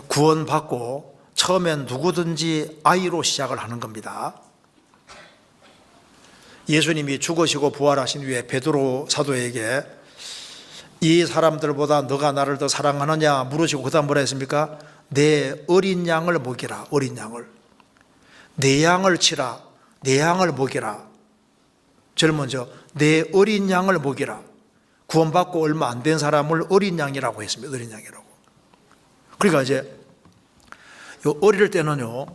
구원받고 처음엔 누구든지 아이로 시작을 하는 겁니다. 예수님이 죽으시고 부활하신 후에 베드로 사도에게 이 사람들보다 너가 나를 더 사랑하느냐 물으시고 그 다음 뭐라 했습니까? 내 어린 양을 먹이라. 어린 양을. 내 양을 치라. 내 양을 먹이라. 제일 먼저 내 어린 양을 먹이라. 구원받고 얼마 안 된 사람을 어린 양이라고 했습니다. 어린 양이라고. 그러니까 이제 요 어릴 때는요,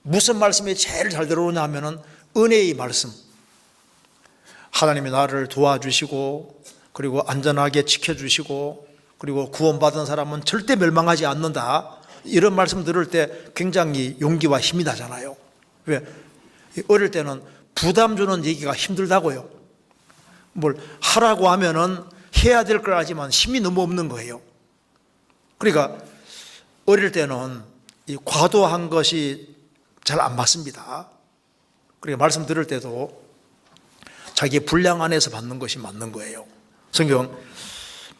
무슨 말씀이 제일 잘 들어오냐 하면은 은혜의 말씀. 하나님이 나를 도와주시고 그리고 안전하게 지켜주시고 그리고 구원받은 사람은 절대 멸망하지 않는다. 이런 말씀 들을 때 굉장히 용기와 힘이 나잖아요. 왜? 어릴 때는 부담 주는 얘기가 힘들다고요. 뭘 하라고 하면은 해야 될 걸 알지만 힘이 너무 없는 거예요. 그러니까 어릴 때는 이 과도한 것이 잘 안 맞습니다. 그러니까 말씀 들을 때도 자기의 분량 안에서 받는 것이 맞는 거예요. 성경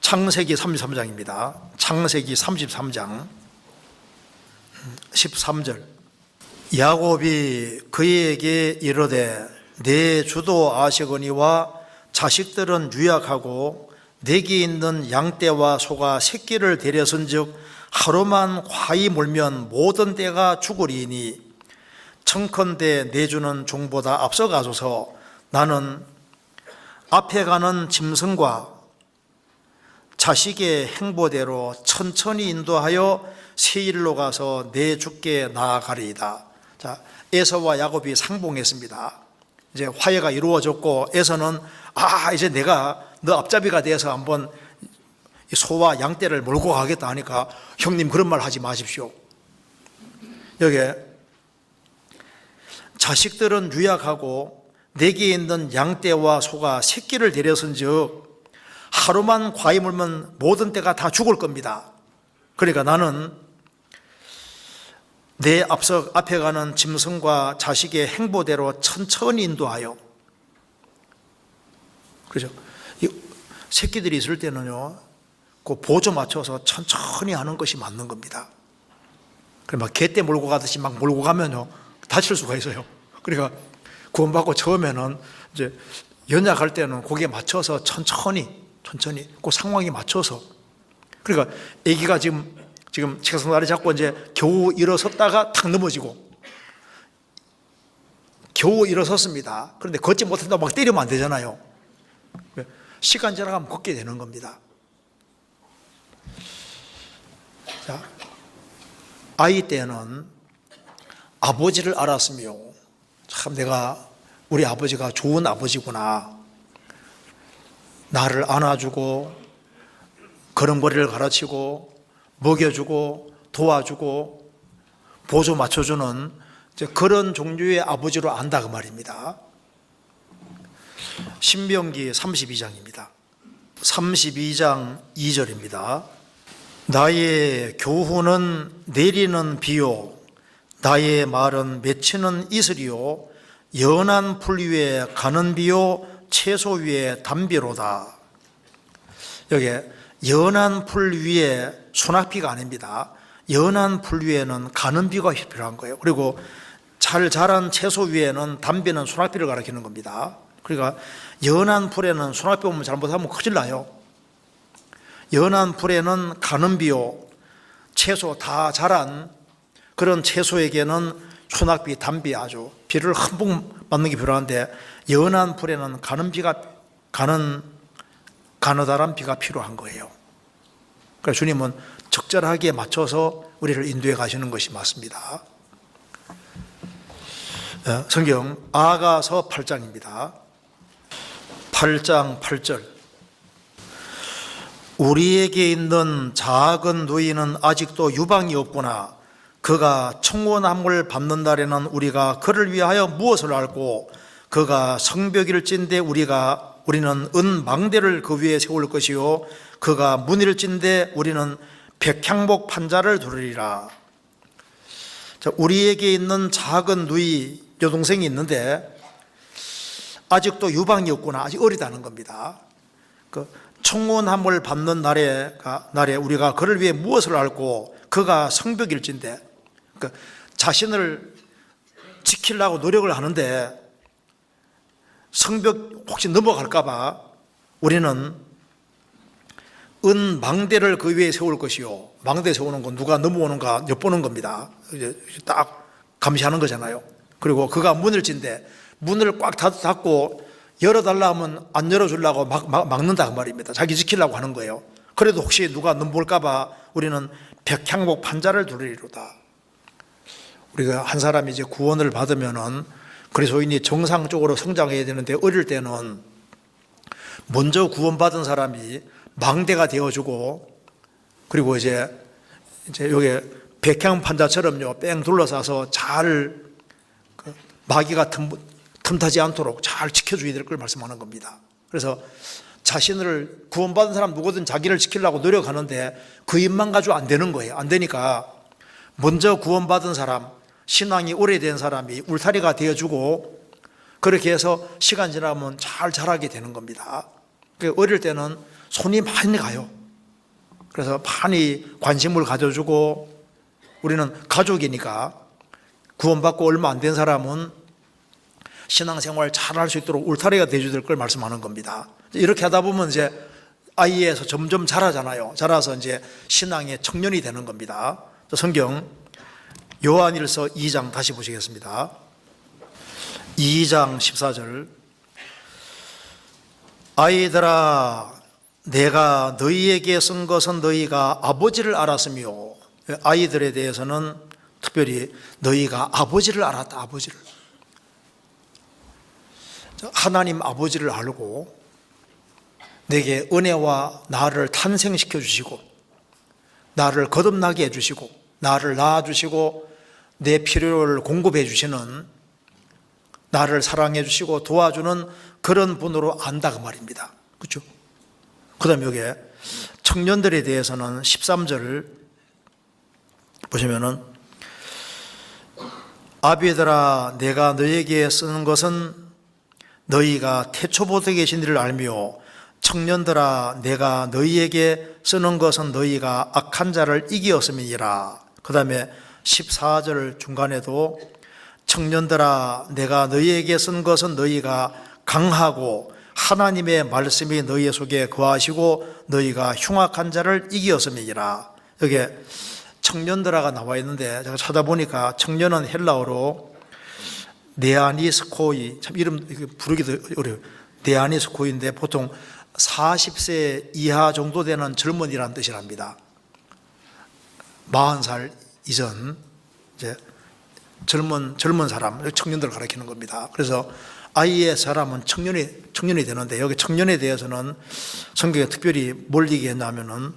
창세기 33장입니다. 창세기 33장 13절. 야곱이 그에게 이르되 내 주도 아시거니와 자식들은 유약하고 내게 있는 양떼와 소가 새끼를 데려선즉 하루만 과히 몰면 모든 떼가 죽으리니 청컨대 내 주는 종보다 앞서가소서. 나는 앞에 가는 짐승과 자식의 행보대로 천천히 인도하여 세일로 가서 내 주께 나아가리이다. 자, 에서와 야곱이 상봉했습니다. 이제 화해가 이루어졌고 에서는 이제 내가 너 앞잡이가 돼서 한번 소와 양떼를 몰고 가겠다 하니까 형님 그런 말 하지 마십시오. 여기에 자식들은 유약하고 내게 있는 양떼와 소가 새끼를 데려선즉 하루만 과히 물면 모든 떼가 다 죽을 겁니다. 그러니까 나는 내 앞에 가는 짐승과 자식의 행보대로 천천히 인도하여. 그렇죠? 이 새끼들이 있을 때는요, 그 보조 맞춰서 천천히 하는 것이 맞는 겁니다. 그래 막 개떼 몰고 가듯이 막 몰고 가면요 다칠 수가 있어요. 그러니까 구원받고 처음에는 이제 연약할 때는 거기에 맞춰서 천천히 그 상황에 맞춰서. 그러니까 아기가 지금 책상다리 잡고 이제 겨우 일어섰다가 탁 넘어지고 겨우 일어섰습니다. 그런데 걷지 못한다고 막 때리면 안 되잖아요. 시간 지나가면 걷게 되는 겁니다. 자, 아이 때는 아버지를 알았으며 참 내가 우리 아버지가 좋은 아버지구나. 나를 안아주고 걸음걸이를 가르치고 먹여주고 도와주고 보조 맞춰주는 그런 종류의 아버지로 안다 그 말입니다. 신명기 32장입니다. 32장 2절입니다. 나의 교훈은 내리는 비요 나의 말은 맺히는 이슬이요 연한 풀 위에 가는 비요 채소 위에 담비로다. 여기 연한 풀 위에 소낙비가 아닙니다. 연한 풀 위에는 가는 비가 필요한 거예요. 그리고 잘 자란 채소 위에는 담비는 소낙비를 가리키는 겁니다. 그러니까 연한 풀에는 소낙비 보면 잘못하면 큰일 나요. 연한 풀에는 가는 비요 채소 다 자란 그런 채소에게는 소낙비, 담비 아주 비를 흠뻑 맞는 게 필요한데 연한 풀에는 가느다란 비가 필요한 거예요. 그러니까 주님은 적절하게 맞춰서 우리를 인도해 가시는 것이 맞습니다. 성경 아가서 8장입니다. 8장 8절. 우리에게 있는 작은 누이는 아직도 유방이 없구나. 그가 청혼함을 받는 날에는 우리가 그를 위하여 무엇을 알고 그가 성벽일진데 우리는 은 망대를 그 위에 세울 것이요 그가 문일진데 우리는 백향목 판자를 두르리라. 자, 우리에게 있는 작은 누이 여동생이 있는데 아직도 유방이 없구나. 아직 어리다는 겁니다. 그 청혼함을 받는 날에 우리가 그를 위해 무엇을 알고 그가 성벽일진데, 그러니까 자신을 지키려고 노력을 하는데 성벽 혹시 넘어갈까 봐 우리는 은 망대를 그 위에 세울 것이요. 망대 세우는 건 누가 넘어오는가 엿보는 겁니다. 이제 딱 감시하는 거잖아요. 그리고 그가 문을 진대 문을 꽉 닫고 열어달라 하면 안 열어주려고 막는다 그 말입니다. 자기 지키려고 하는 거예요. 그래도 혹시 누가 넘볼까 봐 우리는 백향목 판자를 두르리로다. 우리가 한 사람이 이제 구원을 받으면은 그리스도인이 정상적으로 성장해야 되는데 어릴 때는 먼저 구원받은 사람이 망대가 되어주고 그리고 이제 여기 백향 판자처럼요 뺑 둘러싸서 잘 마귀가 틈타지 않도록 잘 지켜줘야 될 걸 말씀하는 겁니다. 그래서 자신을 구원받은 사람 누구든 자기를 지키려고 노력하는데 그 입만 가지고 안 되는 거예요. 안 되니까 먼저 구원받은 사람, 신앙이 오래된 사람이 울타리가 되어주고 그렇게 해서 시간 지나면 잘 자라게 되는 겁니다. 어릴 때는 손이 많이 가요. 그래서 많이 관심을 가져주고 우리는 가족이니까 구원받고 얼마 안 된 사람은 신앙생활 잘 할 수 있도록 울타리가 되어줘야 될 걸 말씀하는 겁니다. 이렇게 하다 보면 이제 아이에서 점점 자라잖아요. 자라서 이제 신앙의 청년이 되는 겁니다. 성경 요한일서 2장 다시 보시겠습니다. 2장 14절 아이들아 내가 너희에게 쓴 것은 너희가 아버지를 알았으며 아이들에 대해서는 특별히 너희가 아버지를 알았다. 아버지를 하나님 아버지를 알고 내게 은혜와 나를 탄생시켜 주시고 나를 거듭나게 해주시고 나를 낳아주시고 내 필요를 공급해 주시는 나를 사랑해 주시고 도와주는 그런 분으로 안다 그 말입니다. 그렇죠? 그 다음에 여기에 청년들에 대해서는 13절 보시면은 아비들아 내가 너에게 쓰는 것은 너희가 태초부터 계신 이를 알며 청년들아 내가 너희에게 쓰는 것은 너희가 악한 자를 이기었음이니라. 그 다음에 14절 중간에도 청년들아 내가 너희에게 쓴 것은 너희가 강하고 하나님의 말씀이 너희 속에 거하시고 너희가 흉악한 자를 이기었음이니라. 여기에 청년들아가 나와 있는데 제가 찾아보니까 청년은 헬라어로 네아니스코이, 참 이름 부르기도 어려워요. 네아니스코인데 보통 40세 이하 정도 되는 젊은이라는 뜻이랍니다. 40살 이전 이제 젊은 사람, 청년들을 가리키는 겁니다. 그래서 아이의 사람은 청년이 되는데 여기 청년에 대해서는 성경에 특별히 뭘 얘기했냐면은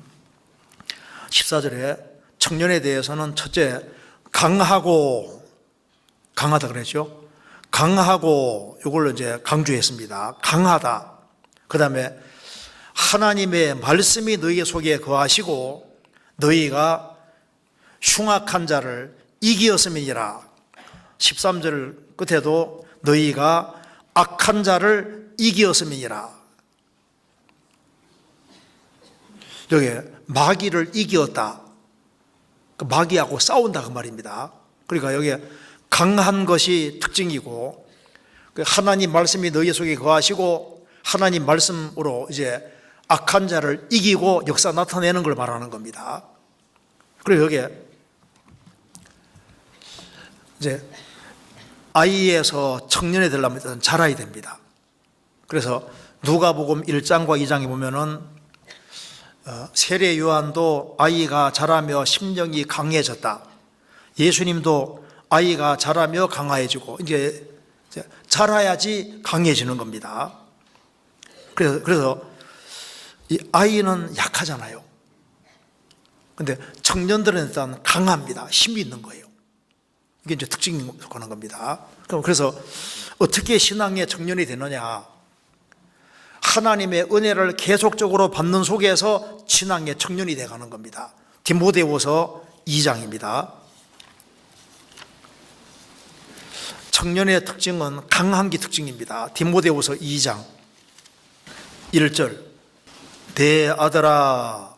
14절에 청년에 대해서는 첫째 강하다 그랬죠. 강하고 이걸로 이제 강조했습니다. 강하다. 그 다음에 하나님의 말씀이 너희 속에 거하시고 너희가 흉악한 자를 이기었음이니라. 13절 끝에도 너희가 악한 자를 이기었음이니라. 여기 마귀를 이기었다. 마귀하고 싸운다 그 말입니다. 그러니까 여기 강한 것이 특징이고 하나님 말씀이 너희 속에 거하시고 하나님 말씀으로 이제 악한 자를 이기고 역사 나타내는 걸 말하는 겁니다. 그리고 여기에 이제 아이에서 청년이 되려면 자라야 됩니다. 그래서 누가복음 1장과 2장에 보면은 세례 요한도 아이가 자라며 심령이 강해졌다. 예수님도 아이가 자라며 강화해지고 이제 자라야지 강해지는 겁니다. 그래서 이 아이는 약하잖아요. 근데 청년들은 일단 강합니다. 힘이 있는 거예요. 이게 이제 특징이 속하는 겁니다. 그래서 어떻게 신앙의 청년이 되느냐? 하나님의 은혜를 계속적으로 받는 속에서 신앙의 청년이 되어가는 겁니다. 디모데후서 2장입니다. 청년의 특징은 강한 게 특징입니다. 디모데후서 2장 1절 내 아들아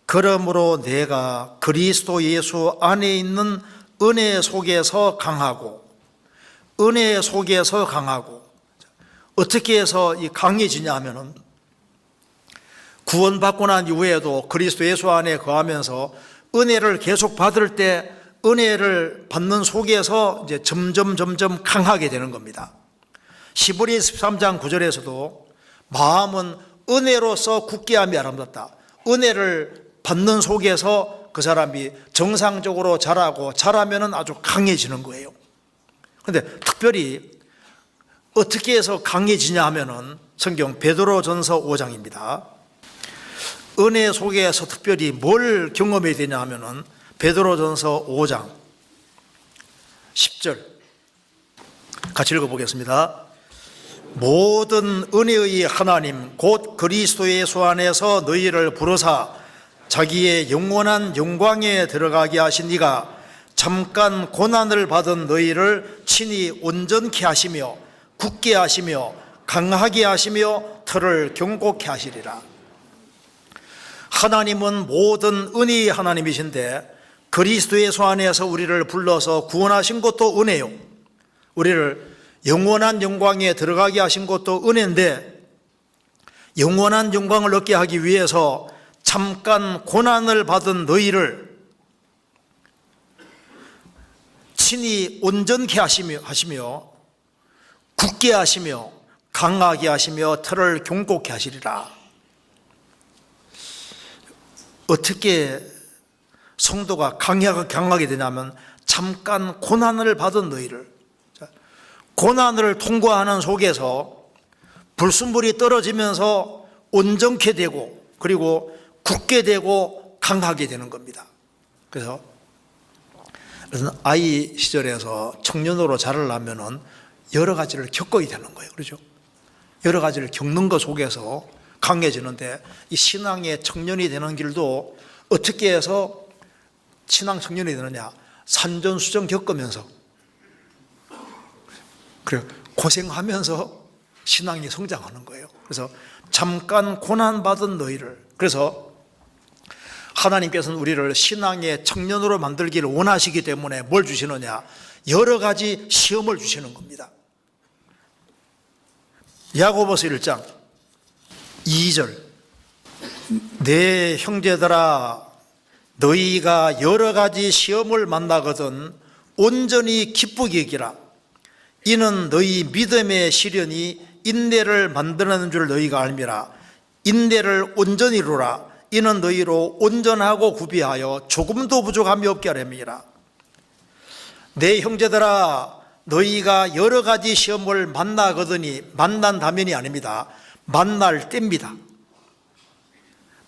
그러므로 내가 그리스도 예수 안에 있는 은혜 속에서 강하고, 은혜 속에서 강하고, 어떻게 해서 이 강해지냐 하면은 구원받고 난 이후에도 그리스도 예수 안에 거하면서 은혜를 계속 받을 때 은혜를 받는 속에서 이제 점점 강하게 되는 겁니다. 히브리 13장 9절에서도 마음은 은혜로서 굳게 함이 아름답다. 은혜를 받는 속에서 그 사람이 정상적으로 자라면은 아주 강해지는 거예요. 그런데 특별히 어떻게 해서 강해지냐 하면은 성경 베드로전서 5장입니다. 은혜 속에서 특별히 뭘 경험해야 되냐 하면은 베드로전서 5장 10절 같이 읽어보겠습니다. 모든 은혜의 하나님 곧 그리스도 예수 안에서 너희를 부르사 자기의 영원한 영광에 들어가게 하신 이가 잠깐 고난을 받은 너희를 친히 온전케 하시며 굳게 하시며 강하게 하시며 터를 견고케 하시리라. 하나님은 모든 은혜의 하나님이신데 그리스도 예수 안에서 우리를 불러서 구원하신 것도 은혜요, 우리를 영원한 영광에 들어가게 하신 것도 은혜인데, 영원한 영광을 얻게 하기 위해서 잠깐 고난을 받은 너희를 친히 온전케 하시며 굳게 하시며 강하게 하시며 터를 견고케 하시리라. 어떻게 성도가 강하게 되냐면 잠깐 고난을 받은 너희를, 고난을 통과하는 속에서 불순물이 떨어지면서 온전케 되고 그리고 굳게 되고 강하게 되는 겁니다. 그래서 아이 시절에서 청년으로 자라려면은 여러 가지를 겪어야 되는 거예요. 그렇죠? 여러 가지를 겪는 것 속에서 강해지는데, 이 신앙의 청년이 되는 길도 어떻게 해서 신앙 청년이 되느냐? 산전수전 겪으면서, 그래 고생하면서 신앙이 성장하는 거예요. 그래서 잠깐 고난받은 너희를, 그래서 하나님께서는 우리를 신앙의 청년으로 만들기를 원하시기 때문에 뭘 주시느냐? 여러 가지 시험을 주시는 겁니다. 야고보서 1장 2절 내 형제들아 너희가 여러 가지 시험을 만나거든 온전히 기쁘게 여기라. 이는 너희 믿음의 시련이 인내를 만드는 줄 너희가 알미라. 인내를 온전히 이루라. 이는 너희로 온전하고 구비하여 조금도 부족함이 없게 하렵니다. 내 형제들아 너희가 여러 가지 시험을 만나거든이, 만난다면이 아닙니다. 만날 때입니다.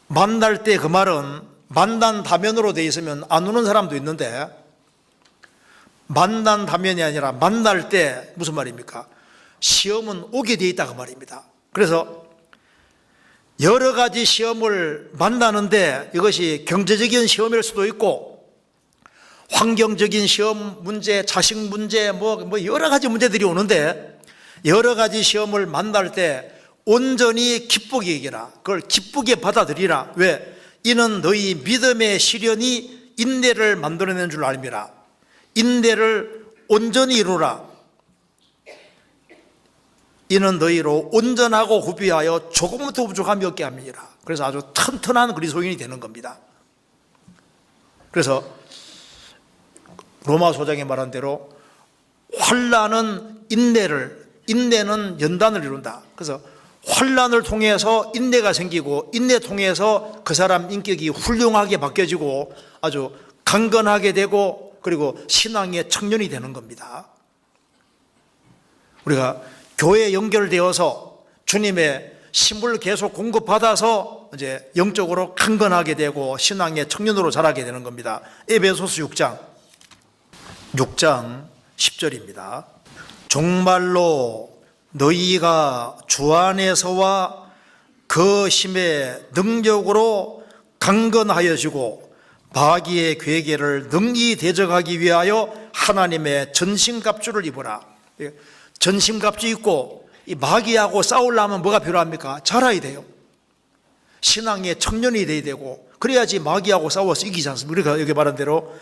만날 때, 그 말은 만난다면으로 되어 있으면 안 오는 사람도 있는데, 만난다면이 아니라 만날 때 무슨 말입니까? 시험은 오게 되어 있다 그 말입니다. 그래서 여러 가지 시험을 만나는데 이것이 경제적인 시험일 수도 있고 환경적인 시험 문제, 자식 문제, 뭐 여러 가지 문제들이 오는데, 여러 가지 시험을 만날 때 온전히 기쁘게 여기라. 그걸 기쁘게 받아들이라. 왜? 이는 너희 믿음의 시련이 인내를 만들어내는 줄 알미라. 인내를 온전히 이루라. 이는 너희로 온전하고 구비하여 조금도 부족함이 없게 합니다. 그래서 아주 튼튼한 그리스도인이 되는 겁니다. 그래서 로마 소장이 말한 대로 환난은 인내는 연단을 이룬다. 그래서 환난을 통해서 인내가 생기고, 인내 통해서 그 사람 인격이 훌륭하게 바뀌어지고 아주 강건하게 되고, 그리고 신앙의 청년이 되는 겁니다. 우리가 교회에 연결되어서 주님의 힘을 계속 공급받아서 이제 영적으로 강건하게 되고 신앙의 청년으로 자라게 되는 겁니다. 에베소서 6장 10절입니다. 정말로 너희가 주 안에서와 그 힘의 능력으로 강건하여지고 마귀의 괴계를 능히 대적하기 위하여 하나님의 전신갑주를 입어라. 전신갑주 입고 이 마귀하고 싸우려면 뭐가 필요합니까? 자라야 돼요. 신앙의 청년이 돼야 되고 그래야지 마귀하고 싸워서 이기지 않습니까? 그러니까 여기 말한 대로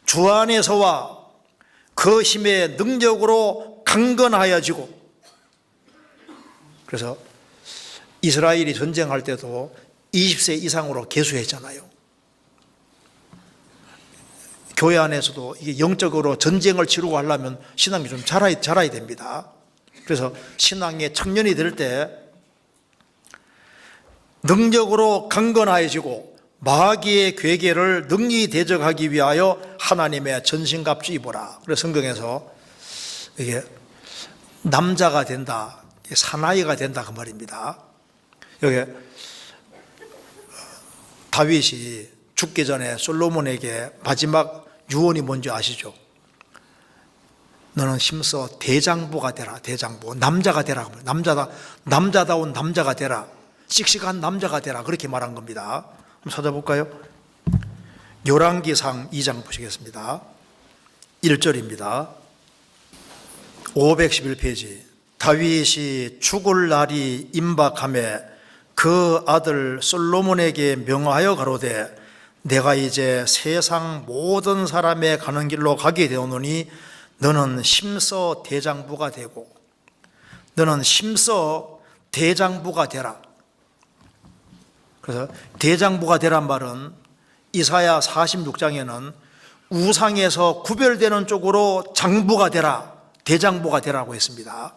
주 안에서와 그 힘의 능력으로 강건하여지고, 그래서 이스라엘이 전쟁할 때도 20세 이상으로 계수했잖아요. 교회 안에서도 이게 영적으로 전쟁을 치르고 하려면 신앙이 좀 자라야 됩니다. 그래서 신앙의 청년이 될 때 능력으로 강건하여지고 마귀의 괴계를 능히 대적하기 위하여 하나님의 전신갑주 입어라. 그래서 성경에서 이게 남자가 된다, 사나이가 된다 그 말입니다. 여기 다윗이 죽기 전에 솔로몬에게 마지막 유언이 뭔지 아시죠? 너는 힘써 대장부가 되라. 대장부, 남자가 되라. 남자다운 남자가 되라. 씩씩한 남자가 되라. 그렇게 말한 겁니다. 한번 찾아볼까요? 열왕기상 2장 보시겠습니다. 1절입니다. 511페이지. 다윗이 죽을 날이 임박하매 그 아들 솔로몬에게 명하여 가로되 내가 이제 세상 모든 사람의 가는 길로 가게 되오노니 너는 힘써 대장부가 되고, 너는 힘써 대장부가 되라. 그래서 대장부가 되란 말은 이사야 46장에는 우상에서 구별되는 쪽으로 장부가 되라, 대장부가 되라고 했습니다.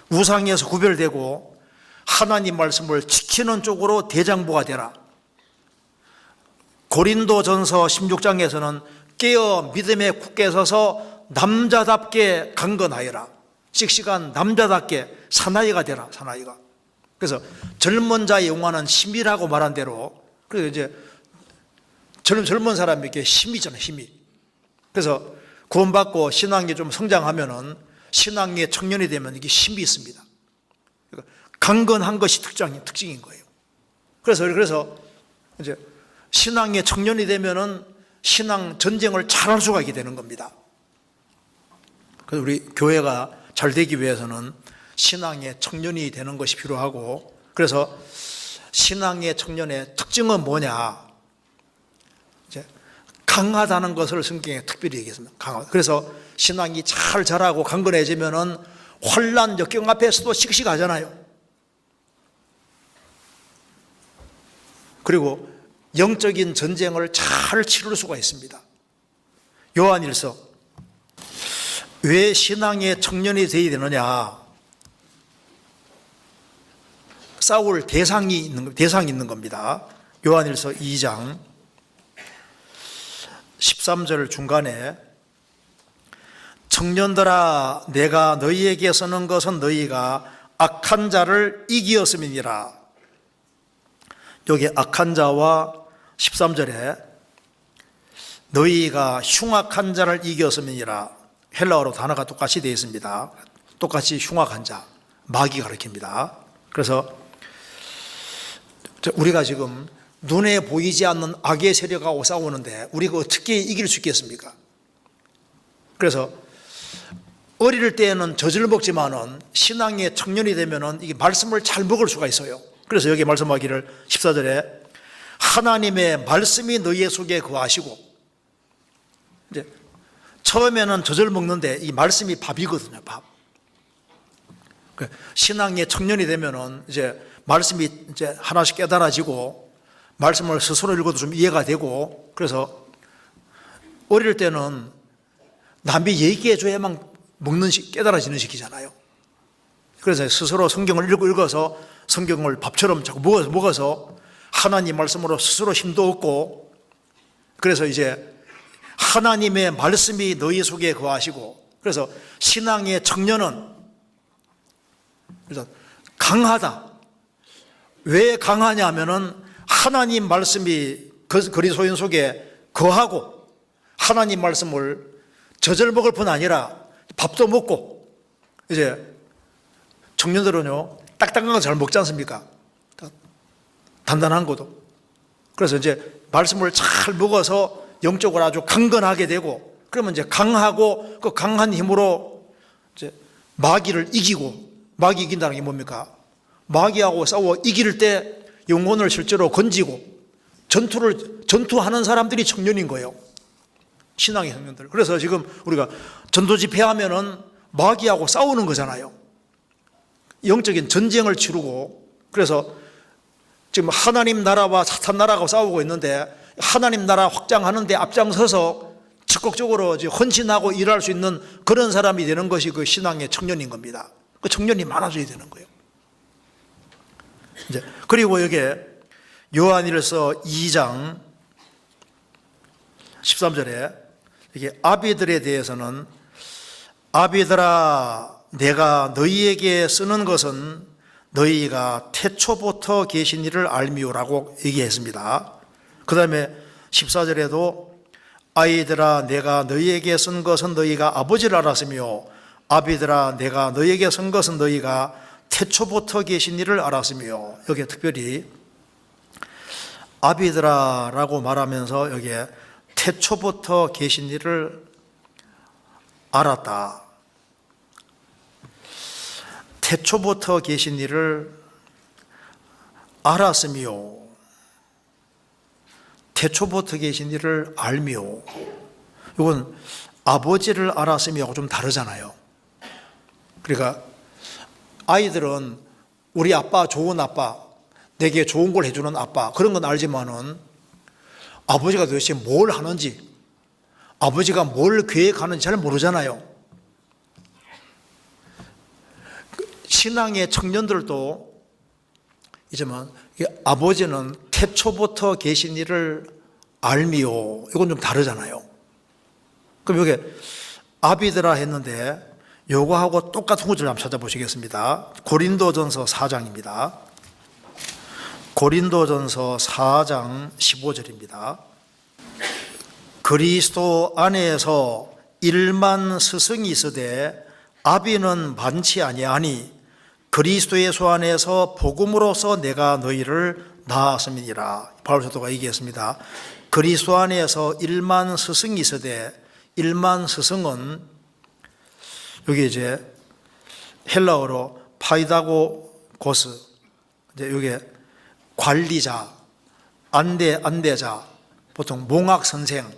우상에서 구별되고 하나님 말씀을 지키는 쪽으로 대장부가 되라. 고린도전서 16장에서는 깨어 믿음에 굳게 서서 남자답게 강건하여라. 씩씩한 남자답게 사나이가 되라. 사나이가. 그래서 젊은 자의 영화는 힘이라고 말한 대로, 그래서 이제 젊은 사람에게 힘이잖아요. 힘이. 그래서 구원받고 신앙이 좀 성장하면은 신앙의 청년이 되면 이게 힘이 있습니다. 그러니까 강건한 것이 특징인 거예요. 그래서 이제 신앙의 청년이 되면은 신앙 전쟁을 잘할 수가 있게 되는 겁니다. 그래서 우리 교회가 잘 되기 위해서는 신앙의 청년이 되는 것이 필요하고, 그래서 신앙의 청년의 특징은 뭐냐? 이제 강하다는 것을 성경에 특별히 얘기했습니다. 강하다. 그래서 신앙이 잘 자라고 강건해지면은 환난 역경 앞에서도 씩씩하잖아요. 그리고 영적인 전쟁을 잘 치를 수가 있습니다. 요한일서, 왜 신앙의 청년이 되어야 되느냐? 싸울 대상이 있는 겁니다. 요한일서 2장 13절 중간에 청년들아 내가 너희에게 쓰는 것은 너희가 악한 자를 이기었음이니라. 여기 악한 자와 13절에 너희가 흉악한 자를 이겼음이니라, 헬라어로 단어가 똑같이 되어 있습니다. 똑같이 흉악한 자, 마귀가 가리킵니다. 그래서 우리가 지금 눈에 보이지 않는 악의 세력하고 싸우는데 우리가 어떻게 이길 수 있겠습니까? 그래서 어릴 때에는 젖을 먹지만은 신앙의 청년이 되면은 이게 말씀을 잘 먹을 수가 있어요. 그래서 여기 말씀하기를 14절에 하나님의 말씀이 너희의 속에 거하시고, 이제 처음에는 젖을 먹는데 이 말씀이 밥이거든요. 밥. 신앙의 청년이 되면은 이제 말씀이 이제 하나씩 깨달아지고 말씀을 스스로 읽어도 좀 이해가 되고, 그래서 어릴 때는 남이 얘기해 줘야만 깨달아지는 시기잖아요. 그래서 스스로 성경을 읽어서 성경을 밥처럼 자꾸 먹어서 하나님 말씀으로 스스로 힘도 얻고, 그래서 이제 하나님의 말씀이 너희 속에 거하시고, 그래서 신앙의 청년은 강하다. 왜 강하냐 하면은 하나님 말씀이 그리스도인 속에 거하고 하나님 말씀을 젖을 먹을 뿐 아니라 밥도 먹고, 이제 청년들은요 딱딱한 거 잘 먹지 않습니까? 단단한 것도. 그래서 이제 말씀을 잘 먹어서 영적으로 아주 강건하게 되고, 그러면 이제 강하고 그 강한 힘으로 이제 마귀를 이기고, 마귀 이긴다는 게 뭡니까? 마귀하고 싸워 이길 때 영혼을 실제로 건지고 전투하는 사람들이 청년인 거예요. 신앙의 청년들. 그래서 지금 우리가 전도 집회하면은 마귀하고 싸우는 거잖아요. 영적인 전쟁을 치르고, 그래서 지금 하나님 나라와 사탄 나라가 싸우고 있는데 하나님 나라 확장하는데 앞장서서 적극적으로 헌신하고 일할 수 있는 그런 사람이 되는 것이 그 신앙의 청년인 겁니다. 그 청년이 많아져야 되는 거예요. 이제 그리고 여기에 요한일서 2장 13절에 이게 아비들에 대해서는 아비들아 내가 너희에게 쓰는 것은 너희가 태초부터 계신 이를 알미오라고 얘기했습니다. 그 다음에 14절에도 아이들아 내가 너희에게 쓴 것은 너희가 아버지를 알았으며 아비들아 내가 너희에게 쓴 것은 너희가 태초부터 계신 이를 알았으며, 여기에 특별히 아비들아라고 말하면서 여기에 태초부터 계신 이를 알았다. 태초부터 계신 이를 알았으며 태초부터 계신 이를 알며, 이건 아버지를 알았으며하고 좀 다르잖아요. 그러니까 아이들은 우리 아빠 좋은 아빠, 내게 좋은 걸 해주는 아빠, 그런 건 알지만은 아버지가 도대체 뭘 하는지, 아버지가 뭘 계획하는지 잘 모르잖아요. 신앙의 청년들도 이제만 아버지는 태초부터 계신 이를 알미요, 이건 좀 다르잖아요. 그럼 여기 아비드라 했는데 요거하고 똑같은 것을 한번 찾아보시겠습니다. 고린도전서 4장입니다. 고린도전서 4장 15절입니다. 그리스도 안에서 일만 스승이 있으되 아비는 많지 아니하니 그리스도의 안에서 복음으로서 내가 너희를 낳았음이니라. 바울 사도가 얘기했습니다. 그리스도 안에서 일만 스승이 있으되, 일만 스승은 여기 이제 헬라어로 파이다고고스, 이제 여기 관리자, 안대자, 보통 몽학 선생,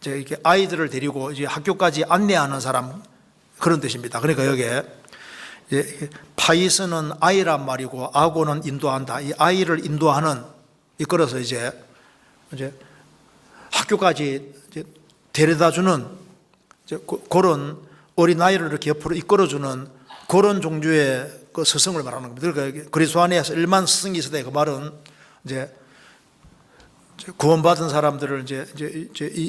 이제 이렇게 아이들을 데리고 이제 학교까지 안내하는 사람, 그런 뜻입니다. 그러니까 여기에 파이스는 아이란 말이고 아고는 인도한다. 이 아이를 인도하는, 이끌어서 이제 학교까지 데려다주는 그런 어린아이를 이렇게 옆으로 이끌어주는 그런 종류의 그 스승을 말하는 겁니다. 그러니까 그리스도 안에서 일만 스승이 있으되, 그 말은 이제 구원받은 사람들을 이제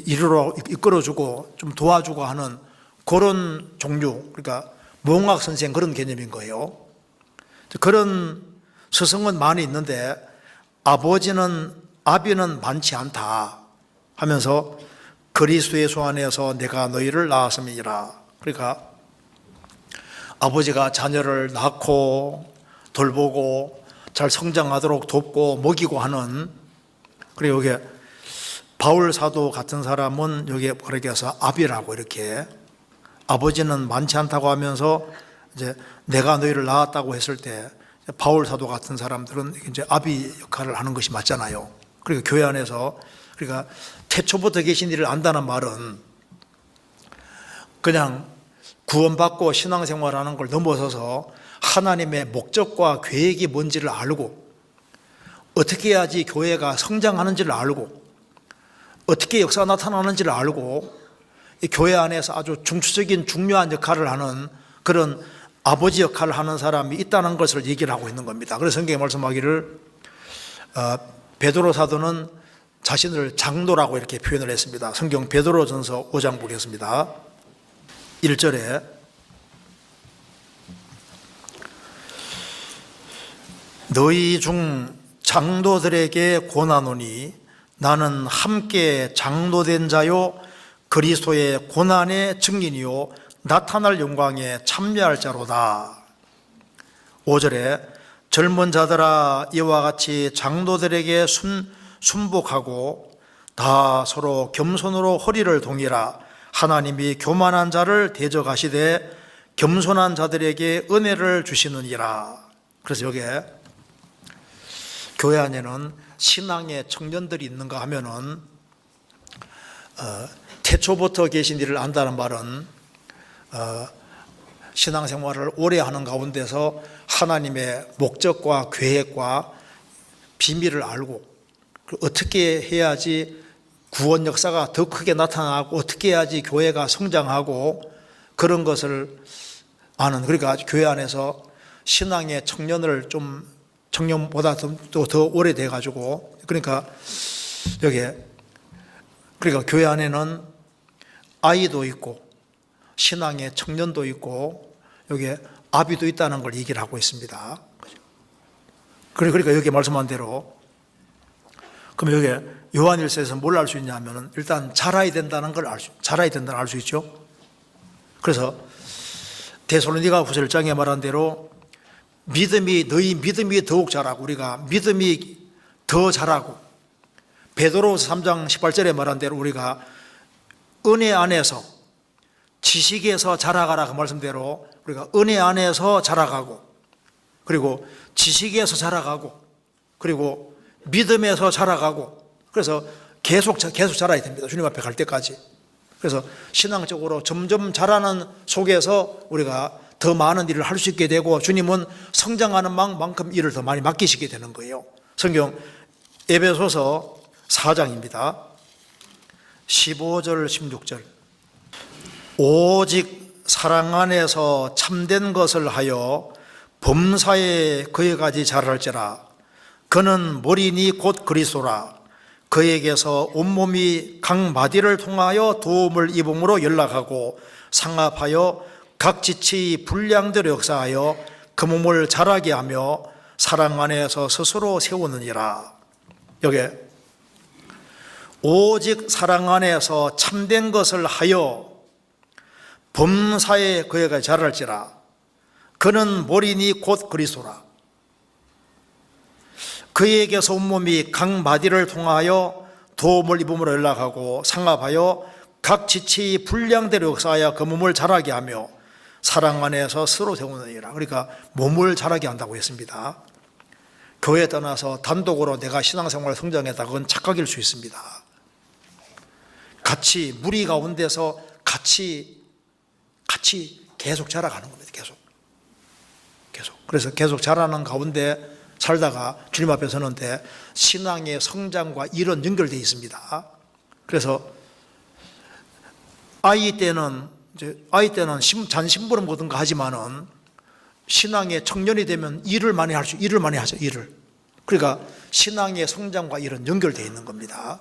이르러 이끌어주고 좀 도와주고 하는 그런 종류, 그러니까 몽학 선생, 그런 개념인 거예요. 그런 스승은 많이 있는데 아비는 많지 않다 하면서 그리스도 예수 안에서 내가 너희를 낳았음이니라. 그러니까 아버지가 자녀를 낳고 돌보고 잘 성장하도록 돕고 먹이고 하는, 그리고 여기 바울 사도 같은 사람은 여기에 그렇게 해서 아비라고, 이렇게 아버지는 많지 않다고 하면서 이제 내가 너희를 낳았다고 했을 때 바울 사도 같은 사람들은 이제 아비 역할을 하는 것이 맞잖아요. 그러니까 교회 안에서, 그러니까 태초부터 계신 이를 안다는 말은 그냥 구원받고 신앙생활하는 걸 넘어서서 하나님의 목적과 계획이 뭔지를 알고, 어떻게 해야지 교회가 성장하는지를 알고, 어떻게 역사가 나타나는지를 알고, 이 교회 안에서 아주 중추적인 중요한 역할을 하는 그런 아버지 역할을 하는 사람이 있다는 것을 얘기를 하고 있는 겁니다. 그래서 성경에 말씀하기를 베드로 사도는 자신을 장로라고 이렇게 표현을 했습니다. 성경 베드로전서 5장 보겠습니다. 1절에 너희 중 장로들에게 권하노니 나는 함께 장로된 자요 그리스도의 고난의 증인이요 나타날 영광에 참여할 자로다. 5절에 젊은 자들아 이와 같이 장로들에게 순복하고 다 서로 겸손으로 허리를 동이라. 하나님이 교만한 자를 대적하시되 겸손한 자들에게 은혜를 주시느니라. 그래서 여기에 교회 안에는 신앙의 청년들이 있는가 하면은 태초부터 계신 이를 안다는 말은 신앙생활을 오래 하는 가운데서 하나님의 목적과 계획과 비밀을 알고 어떻게 해야지 구원 역사가 더 크게 나타나고 어떻게 해야지 교회가 성장하고 그런 것을 아는, 그러니까 교회 안에서 신앙의 청년을 좀 청년보다 더 오래돼 가지고 그러니까 그러니까 교회 안에는 아이도 있고 신앙의 청년도 있고 여기에 아비도 있다는 걸 얘기를 하고 있습니다. 그러니까 여기 말씀한 대로 그럼 여기 요한일서에서 뭘 알 수 있냐면은 일단 자라야 된다는 걸 알 수 있죠. 그래서 데살로니가 후서 1장에 말한 대로 너희 믿음이 더욱 자라고 우리가 믿음이 더 자라고 베드로후서 3장 18절에 말한 대로 우리가 은혜 안에서 지식에서 자라가라 그 말씀대로 우리가 은혜 안에서 자라가고 그리고 지식에서 자라가고 그리고 믿음에서 자라가고 그래서 계속 자라야 됩니다. 주님 앞에 갈 때까지. 그래서 신앙적으로 점점 자라는 속에서 우리가 더 많은 일을 할 수 있게 되고 주님은 성장하는 만큼 일을 더 많이 맡기시게 되는 거예요. 성경 에베소서 4장입니다. 15절 16절 오직 사랑 안에서 참된 것을 하여 범사에 그에까지 자랄지라 그는 머리니 곧 그리스도라 그에게서 온몸이 각 마디를 통하여 도움을 입음으로 연락하고 상합하여 각 지체의 분량대로 역사하여 그 몸을 자라게 하며 사랑 안에서 스스로 세우느니라. 여기 오직 사랑 안에서 참된 것을 하여 범사에 그에게 자랄지라 그는 머리니 곧 그리스도라 그에게서 온몸이 각 마디를 통하여 도움을 입음으로 연락하고 상합하여 각 지체의 분량대로 역사하여 그 몸을 자라게 하며 사랑 안에서 스스로 세우느니라. 그러니까 몸을 자라게 한다고 했습니다. 교회 떠나서 단독으로 내가 신앙생활 성장했다 그건 착각일 수 있습니다. 같이 무리 가운데서 같이 계속 자라가는 겁니다. 계속 그래서 계속 자라는 가운데 살다가 주님 앞에 서는데 신앙의 성장과 일은 연결되어 있습니다. 그래서 아이 때는 잔심부름 같은 거 하지만은 신앙의 청년이 되면 일을 많이 하죠. 일을. 그러니까 신앙의 성장과 일은 연결되어 있는 겁니다.